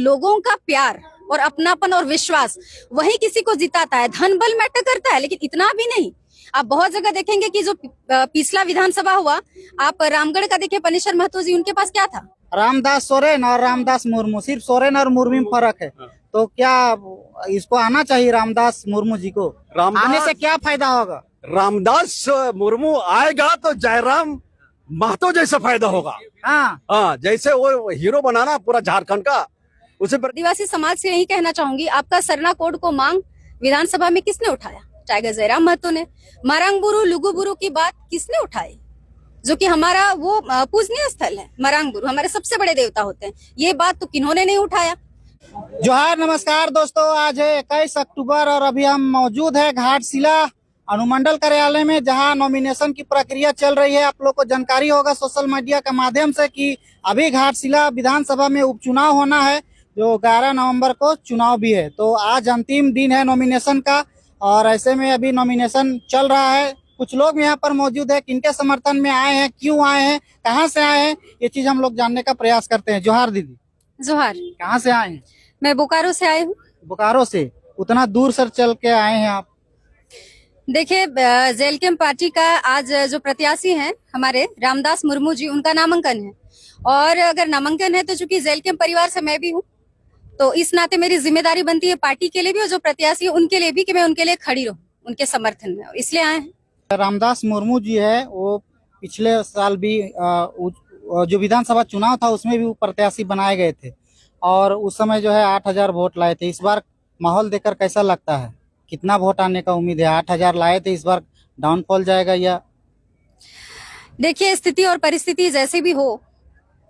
लोगों का प्यार और अपनापन और विश्वास वही किसी को जिताता है। धन बल मैटर करता है, लेकिन इतना भी नहीं। आप बहुत जगह देखेंगे कि जो पिछला विधानसभा हुआ, आप रामगढ़ का देखिए, पनीश्वर महतो जी, उनके पास क्या था? रामदास सोरेन और रामदास मुर्मू, सिर्फ सोरेन और मुर्मू में फर्क है। तो क्या इसको आना चाहिए रामदास मुर्मू जी को? आने से क्या फायदा होगा? रामदास मुर्मू आएगा तो जयराम महतो जैसा फायदा होगा। हाँ, जैसे वो हीरो बनाना पूरा झारखंड का, उसे आदिवासी समाज से यही कहना चाहूंगी, आपका सरना कोड को मांग विधानसभा में किसने उठाया? टाइगर जयराम महतो ने। मरांग बुरु लुगु बुरु की बात किसने उठाई? जो कि हमारा वो पूजनीय स्थल है। मरांग बुरु हमारे सबसे बड़े देवता होते हैं, ये बात तो किन्होंने नहीं उठाया। जोहार, नमस्कार दोस्तों। आज है 21 अक्टूबर और अभी हम मौजूद है घाटशिला अनुमंडल कार्यालय में, जहां नॉमिनेशन की प्रक्रिया चल रही है। आप लोग को जानकारी होगा सोशल मीडिया के माध्यम से कि अभी घाटशिला विधानसभा में उपचुनाव होना है, जो 11 नवंबर को चुनाव भी है। तो आज अंतिम दिन है नॉमिनेशन का, और ऐसे में अभी नॉमिनेशन चल रहा है। कुछ लोग यहाँ पर मौजूद है, किनके समर्थन में आए हैं, क्यों आए हैं, कहाँ से आए हैं, ये चीज हम लोग जानने का प्रयास करते हैं। जोहार दीदी। जोहार। कहाँ से आए हैं? मैं बोकारो से आई हूँ। बोकारो से? उतना दूर सर चल के आए हैं आप? देखिए, जेएलकेएम पार्टी का आज जो प्रत्याशी हैं हमारे रामदास मुर्मू जी, उनका नामांकन है। और अगर नामांकन है तो चूंकि जेएलकेएम परिवार से मैं भी हूँ, तो इस नाते मेरी जिम्मेदारी बनती है पार्टी के लिए भी और जो प्रत्याशी है उनके लिए भी, कि मैं उनके लिए खड़ी रहूं, उनके समर्थन में, और इसलिए आए हैं। रामदास मुर्मू जी है, वो पिछले साल भी जो विधानसभा चुनाव था उसमें भी वो प्रत्याशी बनाए गए थे, और उस समय जो है 8,000 वोट लाए थे। इस बार माहौल देखकर कैसा लगता है? कितना वोट आने का उम्मीद है? 8,000 लाए थे, इस बार डाउनफॉल जाएगा या? देखिए, स्थिति और परिस्थिति जैसे भी हो,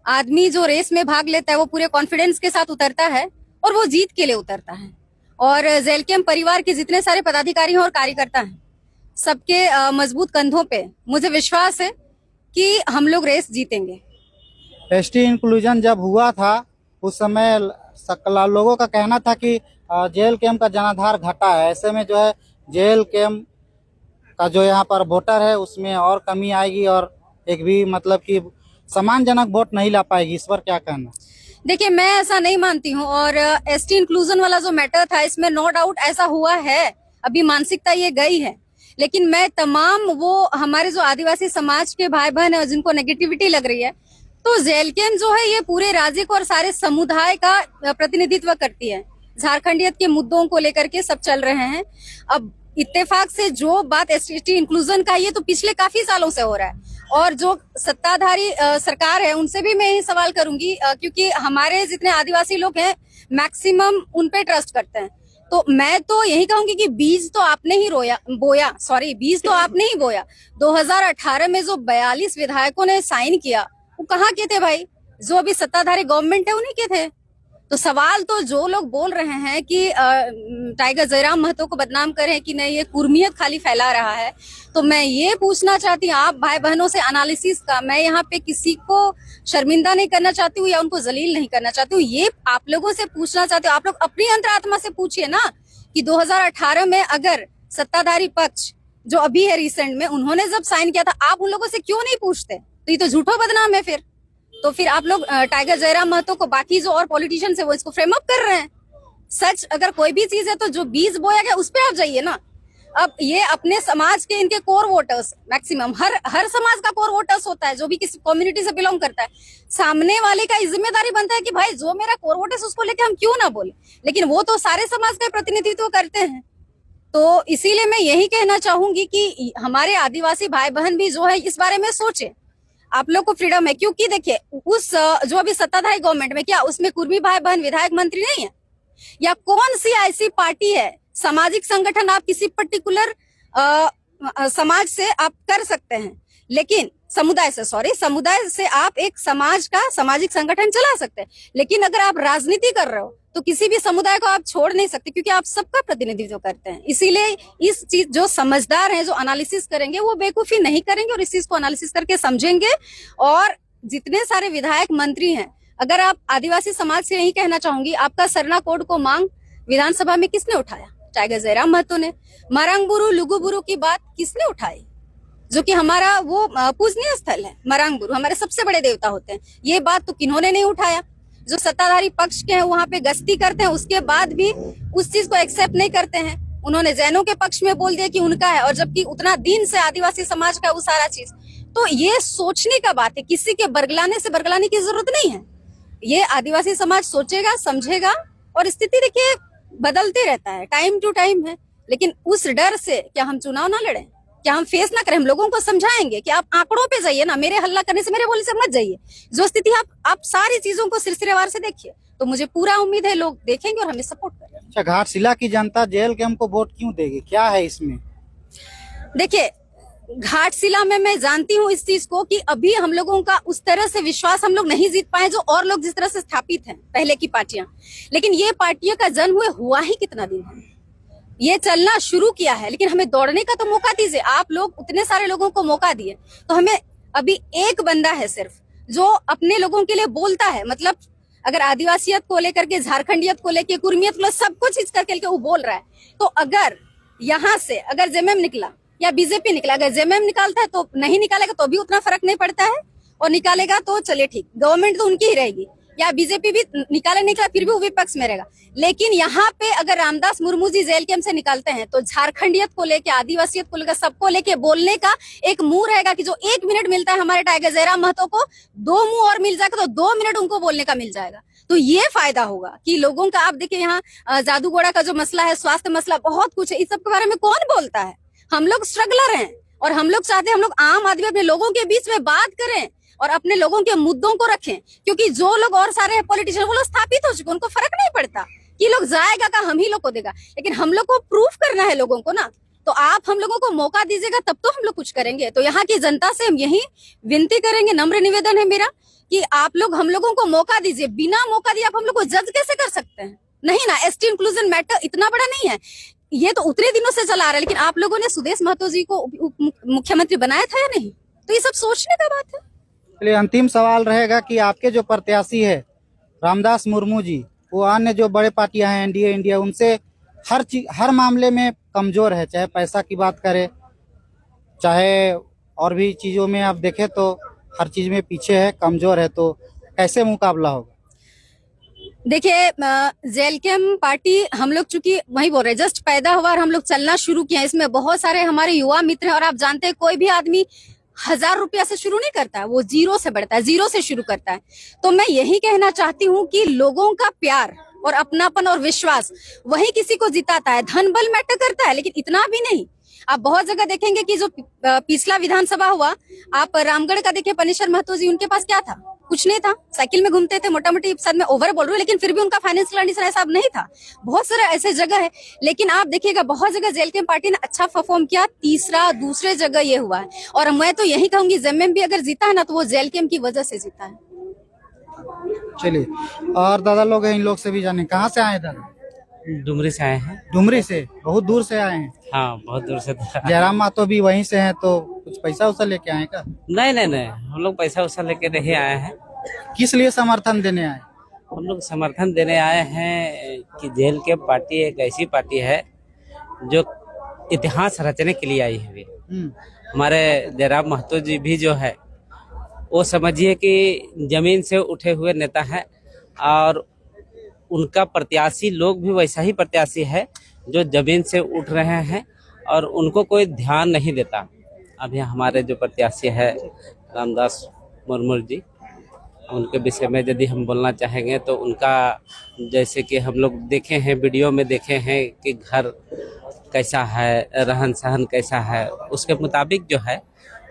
आदमी जो रेस में भाग लेता है वो पूरे कॉन्फिडेंस के साथ उतरता है और वो जीत के लिए उतरता है। और जेएलकेएम परिवार के जितने सारे पदाधिकारी हैं और कार्यकर्ता हैं, सबके मजबूत कंधों पे मुझे विश्वास है कि हम लोग रेस जीतेंगे। एसटी इंक्लूजन जब हुआ था उस समय लोगों का कहना था कि जेएलकेएम का जनाधार घटा है। ऐसे में जो है जेएलकेएम का जो यहाँ पर वोटर है उसमें और कमी आएगी, और एक भी मतलब कि सम्मानजनक वोट नहीं ला पाएगी। इस पर क्या कहना? देखिए, मैं ऐसा नहीं मानती हूँ। और एसटी इंक्लूजन वाला जो मैटर था, इसमें नो डाउट ऐसा हुआ है, अभी मानसिकता ये गई है। लेकिन मैं तमाम वो हमारे जो आदिवासी समाज के भाई बहन है जिनको नेगेटिविटी लग रही है, तो जेएलकेएम जो है ये पूरे राज्य को और सारे समुदाय का प्रतिनिधित्व करती है। झारखंडियत के मुद्दों को लेकर के सब चल रहे हैं। अब इत्तेफाक से जो बात एसटी इंक्लूजन का, ये तो पिछले काफी सालों से हो रहा है। और जो सत्ताधारी सरकार है उनसे भी मैं यही सवाल करूंगी, क्योंकि हमारे जितने आदिवासी लोग हैं मैक्सिमम उन पे ट्रस्ट करते हैं। तो मैं तो यही कहूंगी कि बीज तो आपने ही बीज तो आपने ही बोया। 2018 में जो 42 विधायकों ने साइन किया, वो कहाँ के थे भाई? जो अभी सत्ताधारी गवर्नमेंट है उन्हीं के थे। तो सवाल तो जो लोग बोल रहे हैं कि टाइगर जयराम महतो को बदनाम करें कि नहीं, ये कुर्मियत खाली फैला रहा है, तो मैं ये पूछना चाहती हूँ आप भाई बहनों से एनालिसिस का। मैं यहाँ पे किसी को शर्मिंदा नहीं करना चाहती हूँ या उनको जलील नहीं करना चाहती हूँ, ये आप लोगों से पूछना चाहती हूँ। आप लोग अपनी अंतरात्मा से पूछिए ना कि 2018 में अगर सत्ताधारी पक्ष जो अभी है रिसेंट में, उन्होंने जब साइन किया था, आप उन लोगों से क्यों नहीं पूछते? तो ये तो झूठो बदनाम है फिर। तो फिर आप लोग टाइगर जयराम महतो को, बाकी जो और पॉलिटिशियंस है वो इसको फ्रेम अप कर रहे हैं। सच अगर कोई भी चीज है तो जो बीज बोया गया उस पे आप जाइए ना। अब ये अपने समाज के इनके कोर वोटर्स, मैक्सिमम हर समाज का कोर वोटर्स होता है, जो भी किसी कम्युनिटी से बिलोंग करता है। सामने वाले का जिम्मेदारी बनता है कि भाई जो मेरा कोर वोटर्स उसको लेके हम क्यों ना बोले, लेकिन वो तो सारे समाज का प्रतिनिधित्व करते हैं। तो इसीलिए मैं यही कहना चाहूंगी कि हमारे आदिवासी भाई बहन भी जो है इस बारे में सोचे। आप लोग को फ्रीडम है, क्योंकि देखिए उस जो अभी सत्ताधारी गवर्नमेंट में, क्या उसमें कुर्मी भाई बहन विधायक मंत्री नहीं है? या कौन सी ऐसी पार्टी है, सामाजिक संगठन आप किसी पर्टिकुलर समाज से आप कर सकते हैं, लेकिन समुदाय से आप एक समाज का सामाजिक संगठन चला सकते हैं। लेकिन अगर आप राजनीति कर रहे हो तो किसी भी समुदाय को आप छोड़ नहीं सकते, क्योंकि आप सबका प्रतिनिधित्व करते हैं। इसीलिए इस चीज, जो समझदार हैं, जो एनालिसिस करेंगे, वो बेवकूफी नहीं करेंगे और इस चीज को एनालिसिस करके समझेंगे। और जितने सारे विधायक मंत्री हैं, अगर आप आदिवासी समाज से यही कहना चाहूंगी, आपका सरना कोड को मांग विधानसभा में किसने उठाया? टाइगर जयराम महतो ने। मरांग बुरु लुगु बुरु की बात किसने उठाई? जो कि हमारा वो पूजनीय स्थल है। मरांग बुरु हमारे सबसे बड़े देवता होते हैं, ये बात तो किन्होंने नहीं उठाया। जो सत्ताधारी पक्ष के हैं वहां पे गश्ती करते हैं, उसके बाद भी उस चीज को एक्सेप्ट नहीं करते हैं। उन्होंने जैनों के पक्ष में बोल दिया कि उनका है, और जबकि उतना दिन से आदिवासी समाज का वो सारा चीज। तो ये सोचने का बात है, किसी के बरगलाने से बरगलाने की जरूरत नहीं है। ये आदिवासी समाज सोचेगा, समझेगा, और स्थिति देखिए बदलते रहता है, टाइम टू टाइम है। लेकिन उस डर से क्या हम चुनाव ना लड़े, क्या हम फेस ना करें? हम लोगों को समझाएंगे कि आप आंकड़ों पे जाइए ना, मेरे हल्ला करने से, मेरे बोले से मत जाइए। जो स्थिति आप सारी चीजों को सिलसिलेवार से देखिए, तो मुझे पूरा उम्मीद है लोग देखेंगे और हमें सपोर्ट करेंगे। अच्छा, घाटशिला की जनता जेल कैंप को वोट क्यों देगी, क्या है इसमें? देखिए, घाटशिला में मैं जानती हूँ इस चीज को कि अभी हम लोगों का उस तरह से विश्वास हम लोग नहीं जीत पाए जो और लोग जिस तरह से स्थापित हैं पहले की पार्टियां। लेकिन ये पार्टियों का जन्म हुआ ही कितना दिन है, ये चलना शुरू किया है, लेकिन हमें दौड़ने का तो मौका दीजिए। आप लोग उतने सारे लोगों को मौका दिए, तो हमें अभी एक बंदा है सिर्फ जो अपने लोगों के लिए बोलता है। मतलब अगर आदिवासियत को लेकर के, झारखंडियत को लेकर, कुर्मियत को, सब कुछ चीज करके वो बोल रहा है। तो अगर यहाँ से अगर जेएमएम निकला या बीजेपी निकला, अगर जेएमएम निकालता है तो नहीं निकालेगा तो भी उतना फर्क नहीं पड़ता है, और निकालेगा तो चलिए ठीक, गवर्नमेंट तो उनकी ही रहेगी, या बीजेपी भी निकाला फिर भी वो विपक्ष में रहेगा। लेकिन यहाँ पे अगर रामदास मुर्मू जी जेल कैंप से निकालते हैं तो झारखंडियत को लेके, आदिवासियत को लेकर, सबको लेके बोलने का एक मुंह रहेगा कि जो 1 मिनट मिलता है हमारे टाइगर जयराम महतो को, 2 मुंह और मिल जाएगा तो 2 मिनट उनको बोलने का मिल जाएगा। तो ये फायदा होगा कि लोगों का। आप देखिए यहाँ जादूगोड़ा का जो मसला है, स्वास्थ्य मसला, बहुत कुछ है, इस सब के बारे में कौन बोलता है? हम लोग स्ट्रगलर हैं और हम लोग चाहते हैं हम लोग आम आदमी अपने लोगों के बीच में बात करें और अपने लोगों के मुद्दों को रखें, क्योंकि जो लोग और सारे पॉलिटिशियन वो लोग स्थापित हो चुके, उनको फर्क नहीं पड़ता कि लोग जाएगा का हम ही लोग को देगा। लेकिन हम लोग को प्रूफ करना है लोगों को ना, तो आप हम लोगों को मौका दीजिएगा तब तो हम लोग कुछ करेंगे। तो यहाँ की जनता से हम यही विनती करेंगे, नम्र निवेदन है मेरा कि आप लोग हम लोगों को मौका दीजिए। बिना मौका दिए आप हम लोग को जज कैसे कर सकते हैं? नहीं ना, एसटी इंक्लूजन मैटर इतना बड़ा नहीं है, ये तो उतने दिनों से चला आ रहा है। लेकिन आप लोगों ने सुदेश महतो जी को मुख्यमंत्री बनाया था या नहीं? तो ये सब सोचने का बात है। चलिए, अंतिम सवाल रहेगा कि आपके जो प्रत्याशी है रामदास मुर्मू जी, वो अन्य जो बड़े पार्टियां हैं एनडीए इंडिया, उनसे हर मामले में कमजोर है, चाहे पैसा की बात करें, चाहे और भी चीजों में आप देखें तो हर चीज में पीछे है, कमजोर है। तो कैसे मुकाबला होगा? देखिए, जेल कैंप पार्टी हम लोग चूंकि वही बोल रहे हैं, जस्ट पैदा हुआ और हम लोग चलना शुरू किया। इसमें बहुत सारे हमारे युवा मित्र हैं और आप जानते हैं कोई भी आदमी 1000 रुपया से शुरू नहीं करता है, वो 0 से बढ़ता है, 0 से शुरू करता है। तो मैं यही कहना चाहती हूँ कि लोगों का प्यार और अपनापन और विश्वास वही किसी को जिताता है। धन बल मैटर करता है लेकिन इतना भी नहीं। आप बहुत जगह देखेंगे कि जो पिछला विधानसभा हुआ, आप रामगढ़ का देखिए, पनीश्वर महतो जी, उनके पास क्या था? कुछ नहीं था, साइकिल में घूमते थे। मोटा मोटी शायद मैं ओवर बोल रही हूँ, लेकिन फिर भी उनका फाइनेंशियल कंडीशन ऐसा नहीं था। बहुत सारे ऐसे जगह है, लेकिन आप देखिएगा बहुत जगह जेल कैंप पार्टी ने अच्छा परफॉर्म किया। तीसरा दूसरे जगह ये हुआ है, और मैं तो यही कहूंगी जेएमएम भी अगर जीता है ना तो वो जेल कैंप की वजह से जीता है। चलिए, और दादा लोग हैं, इन लोग से भी जाने, कहाँ से आए दादा? डुमरी से आए हैं। डुमरी से? बहुत दूर से आए हैं। हाँ, बहुत दूर से। जयराम महतो भी वहीं से हैं, तो कुछ पैसा उसा लेके आए क्या? नहीं, हम लोग पैसा वैसा लेके नहीं आए हैं। किस लिए समर्थन देने आए? हम लोग समर्थन देने आए हैं कि जेल के पार्टी एक ऐसी पार्टी है जो इतिहास रचने के लिए आई है। हमारे जयराम महतो जी भी जो है वो समझिए कि जमीन से उठे हुए नेता है, और उनका प्रत्याशी लोग भी वैसा ही प्रत्याशी है जो जमीन से उठ रहे हैं और उनको कोई ध्यान नहीं देता। अभी हमारे जो प्रत्याशी है रामदास मुर्मू जी, उनके विषय में यदि हम बोलना चाहेंगे तो उनका, जैसे कि हम लोग देखे हैं, वीडियो में देखे हैं कि घर कैसा है, रहन सहन कैसा है, उसके मुताबिक जो है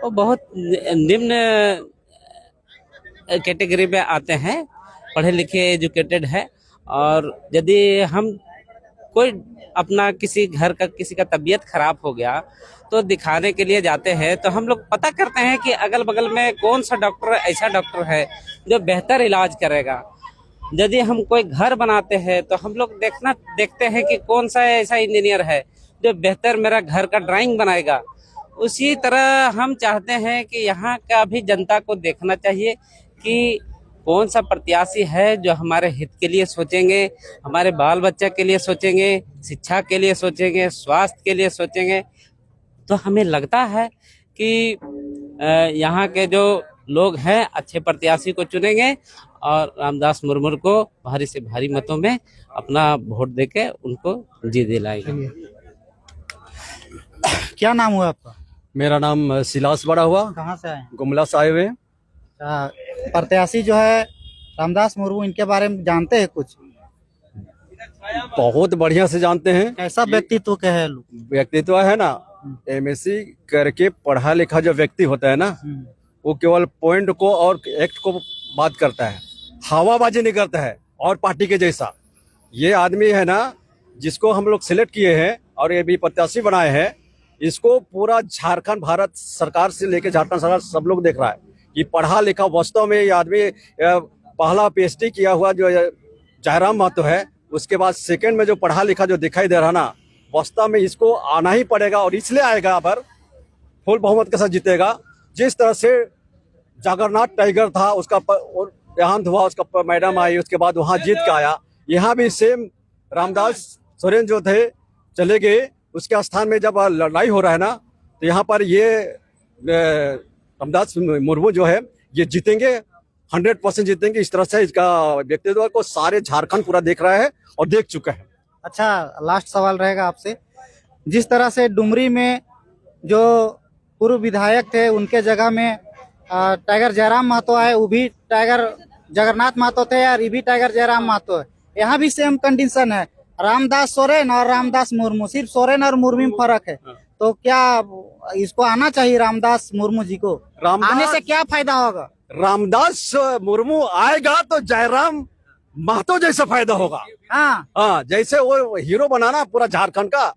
वो बहुत निम्न कैटेगरी में आते हैं, पढ़े लिखे एजुकेटेड है। और यदि हम कोई अपना किसी घर का, किसी का तबीयत खराब हो गया तो दिखाने के लिए जाते हैं, तो हम लोग पता करते हैं कि अगल बगल में कौन सा डॉक्टर ऐसा डॉक्टर है जो बेहतर इलाज करेगा। यदि हम कोई घर बनाते हैं तो हम लोग देखते हैं कि कौन सा ऐसा इंजीनियर है जो बेहतर मेरा घर का ड्राइंग बनाएगा। उसी तरह हम चाहते हैं कि यहाँ का भी जनता को देखना चाहिए कि कौन सा प्रत्याशी है जो हमारे हित के लिए सोचेंगे, हमारे बाल बच्चा के लिए सोचेंगे, शिक्षा के लिए सोचेंगे, स्वास्थ्य के लिए सोचेंगे। तो हमें लगता है कि यहाँ के जो लोग हैं, अच्छे प्रत्याशी को चुनेंगे और रामदास मुर्मू को भारी से भारी मतों में अपना वोट देके उनको जीत दिलाएंगे। क्या नाम हुआ आपका? मेरा नाम सिलास बड़ा हुआ, कहाँ से आए? गुमला से आए हुए हैं। प्रत्याशी जो है रामदास मुर्मू, इनके बारे में जानते हैं कुछ? बहुत बढ़िया से जानते हैं। कैसा व्यक्तित्व के है लोग? व्यक्तित्व है ना, एमएससी करके पढ़ा लिखा जो व्यक्ति होता है ना, वो केवल पॉइंट को और एक्ट को बात करता है, हवाबाजी नहीं करता है। और पार्टी के जैसा ये आदमी है ना, जिसको हम लोग सिलेक्ट किए हैं और ये भी प्रत्याशी बनाए हैं, इसको पूरा झारखंड, भारत सरकार से लेकर झारखंड सरकार सब लोग देख रहा है कि पढ़ा लिखा वास्तव में ये आदमी पहला पीएचडी किया हुआ जो जयराम महतो है, उसके बाद सेकंड में जो पढ़ा लिखा जो दिखाई दे रहा ना, वास्तव में इसको आना ही पड़ेगा और इसलिए आएगा, पर फुल बहुमत के साथ जीतेगा। जिस तरह से जगन्नाथ टाइगर था, उसका देहांत हुआ, उसका मैडम आई, उसके बाद वहां जीत के आया। यहाँ भी सेम रामदास सोरेन जो थे चले गए, उसके स्थान में जब लड़ाई हो रहा है ना, तो यहाँ पर ये रामदास मुर्मू जो है ये जीतेंगे, 100% जीतेंगे। इस तरह से इसका व्यक्तित्व को सारे झारखंड पूरा देख रहा है और देख चुका है। अच्छा, लास्ट सवाल रहेगा आपसे। जिस तरह से डुमरी में जो पूर्व विधायक थे, उनके जगह में टाइगर जयराम महतो आए, वो भी टाइगर जगन्नाथ महतो थे और ये भी टाइगर जयराम महतो है। यहाँ भी सेम कंडीशन है, रामदास सोरेन और रामदास मुर्मू, सिर्फ सोरेन और मुर्मू में फर्क है। तो क्या इसको आना चाहिए रामदास मुर्मू जी को? आने से क्या फायदा होगा? रामदास मुर्मू आएगा तो जयराम महतो जैसा फायदा होगा। हाँ, जैसे वो हीरो बनाना पूरा झारखंड का,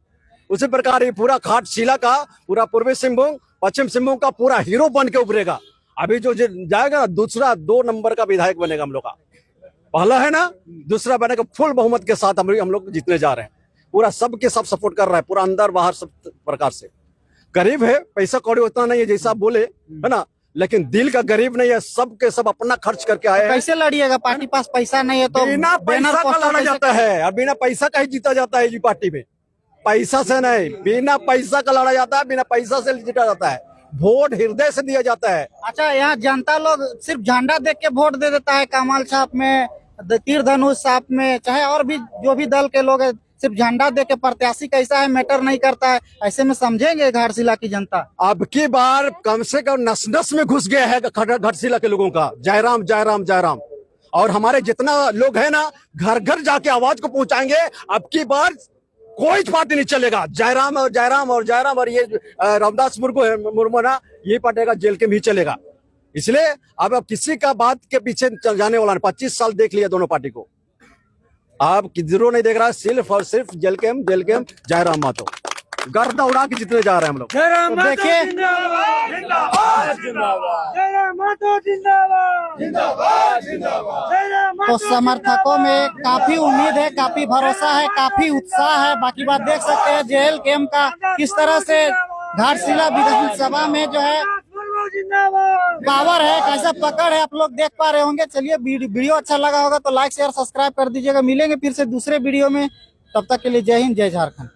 उसी प्रकार ये पूरा घाटशिला का, पूरा पूर्वी सिंहभूम, पश्चिम सिंहभूम का पूरा हीरो बन के उभरेगा। अभी जो जाएगा ना, दूसरा 2 नंबर का विधायक बनेगा हम लोग का। पहला है ना, दूसरा बनेगा। फुल बहुमत के साथ हम लोग जीतने जा रहे हैं। पूरा सबके सब सपोर्ट कर रहा है, पूरा अंदर बाहर सब प्रकार से। गरीब है, पैसा कौड़ी उतना नहीं है जैसा आप बोले, है ना, लेकिन दिल का गरीब नहीं है, सब के सब अपना खर्च करके आए हैं। कैसे लड़िएगा? पार्टी पास पैसा नहीं है तो बिना पैसा का लड़ा जाता है और बिना पैसा का ही जीता जाता है। जी पार्टी में पैसा से नहीं, बिना पैसा का लड़ा जाता है, बिना पैसा से जीता जाता है। वोट हृदय से दिया जाता है। अच्छा, यहाँ जनता लोग सिर्फ झंडा देख के वोट दे देता है, कमल छाप में, तीर धनुष छाप में, चाहे और भी जो भी दल के लोग है, सिर्फ झंडा देख के प्रत्याशी कैसा है मैटर नहीं करता है। ऐसे में समझेंगे घाटशिला की जनता? अब की बार कम से कम नस नस में घुस गया है घाटशिला के लोगों का जयराम जयराम जयराम। और हमारे जितना लोग है ना, घर घर जाके आवाज को पहुंचाएंगे। अब की बार कोई पार्टी नहीं चलेगा, जयराम और जयराम और जयराम। और ये रामदास मुर्मू ना, ये पटेगा जेल के भी चलेगा। इसलिए अब किसी का बात के पीछे चल जाने वाला नहीं। 25 साल देख लिया दोनों पार्टी को, अब किधरों नहीं देख रहा, सिर्फ और सिर्फ जेल के जयराम महतो गर्दा उड़ा के जितने जा रहे हैं हम लोग। तो देखिए, तो समर्थकों में काफी उम्मीद है, काफी भरोसा है, काफी उत्साह है। बाकी बात देख सकते हैं जेल कैंप का किस तरह से घाटशिला विधानसभा में जो है पावर है, कैसा पकड़ है, आप लोग देख पा रहे होंगे। चलिए, वीडियो अच्छा लगा होगा तो लाइक शेयर सब्सक्राइब कर दीजिएगा। मिलेंगे फिर से दूसरे वीडियो में, तब तक के लिए जय हिंद, जय झारखंड।